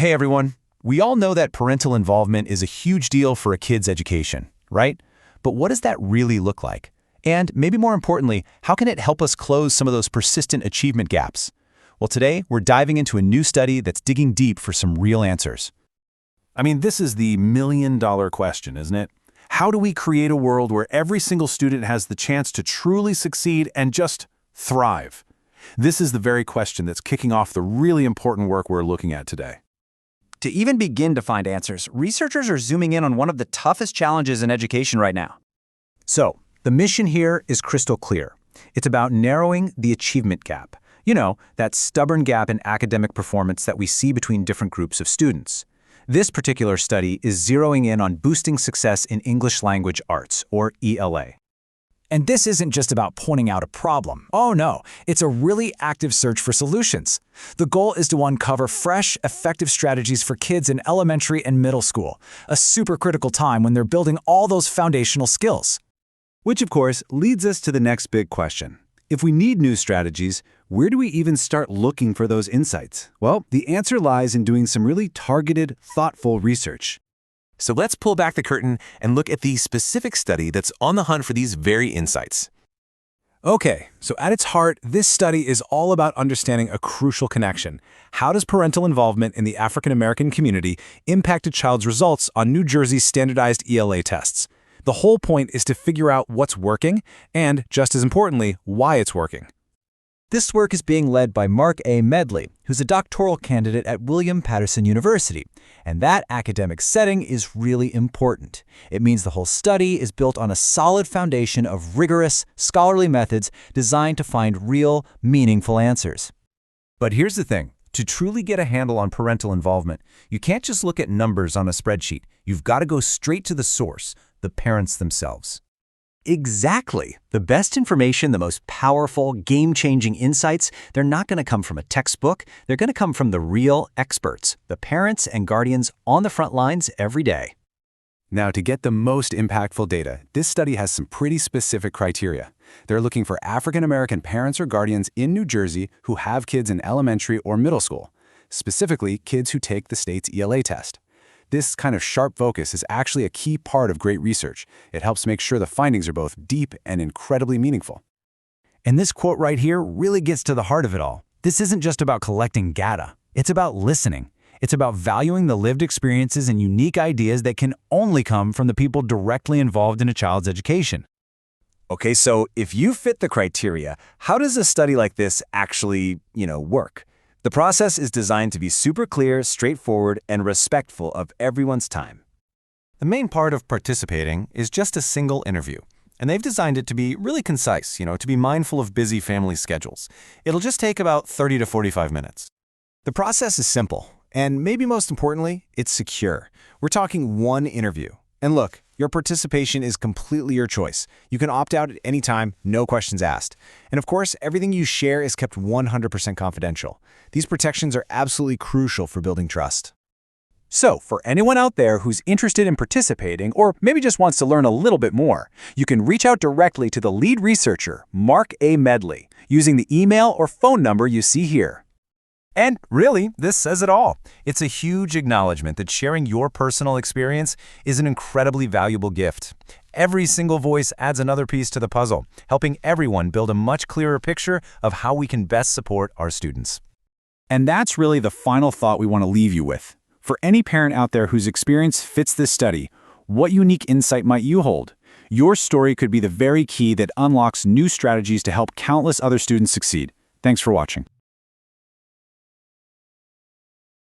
Hey everyone, we all know that parental involvement is a huge deal for a kid's education, right? But what does that really look like? And maybe more importantly, how can it help us close some of those persistent achievement gaps? Well, today we're diving into a new study that's digging deep for some real answers. I mean, this is the million-dollar question, isn't it? How do we create a world where every single student has the chance to truly succeed and just thrive? This is the very question that's kicking off the really important work we're looking at today. To even begin to find answers, researchers are zooming in on one of the toughest challenges in education right now. So, the mission here is crystal clear. It's about narrowing the achievement gap. You know, that stubborn gap in academic performance that we see between different groups of students. This particular study is zeroing in on boosting success in English language arts, or ELA. And this isn't just about pointing out a problem. Oh no, it's a really active search for solutions. The goal is to uncover fresh, effective strategies for kids in elementary and middle school, a super critical time when they're building all those foundational skills. Which, of course, leads us to the next big question. If we need new strategies, where do we even start looking for those insights? Well, the answer lies in doing some really targeted, thoughtful research. So let's pull back the curtain and look at the specific study that's on the hunt for these very insights. Okay, so at its heart, this study is all about understanding a crucial connection. How does parental involvement in the African American community impact a child's results on New Jersey's standardized ELA tests? The whole point is to figure out what's working and, just as importantly, why it's working. This work is being led by Mark A. Medley, who's a doctoral candidate at William Patterson University. And that academic setting is really important. It means the whole study is built on a solid foundation of rigorous, scholarly methods designed to find real, meaningful answers. But here's the thing. To truly get a handle on parental involvement, you can't just look at numbers on a spreadsheet. You've got to go straight to the source, the parents themselves. Exactly. The best information, the most powerful, game-changing insights, they're not going to come from a textbook. They're going to come from the real experts, the parents and guardians on the front lines every day. Now, to get the most impactful data, this study has some pretty specific criteria. They're looking for African American parents or guardians in New Jersey who have kids in elementary or middle school, specifically kids who take the state's ELA test. This kind of sharp focus is actually a key part of great research. It helps make sure the findings are both deep and incredibly meaningful. And this quote right here really gets to the heart of it all. This isn't just about collecting data. It's about listening. It's about valuing the lived experiences and unique ideas that can only come from the people directly involved in a child's education. Okay, so if you fit the criteria, how does a study like this actually, work? The process is designed to be super clear, straightforward, and respectful of everyone's time. The main part of participating is just a single interview. And they've designed it to be really concise, to be mindful of busy family schedules. It'll just take about 30 to 45 minutes. The process is simple, and maybe most importantly, it's secure. We're talking one interview. And look, your participation is completely your choice. You can opt out at any time, no questions asked. And of course, everything you share is kept 100% confidential. These protections are absolutely crucial for building trust. So, for anyone out there who's interested in participating or maybe just wants to learn a little bit more, you can reach out directly to the lead researcher, Mark A. Medley, using the email or phone number you see here. And really, this says it all. It's a huge acknowledgement that sharing your personal experience is an incredibly valuable gift. Every single voice adds another piece to the puzzle, helping everyone build a much clearer picture of how we can best support our students. And that's really the final thought we want to leave you with. For any parent out there whose experience fits this study, what unique insight might you hold? Your story could be the very key that unlocks new strategies to help countless other students succeed. Thanks for watching.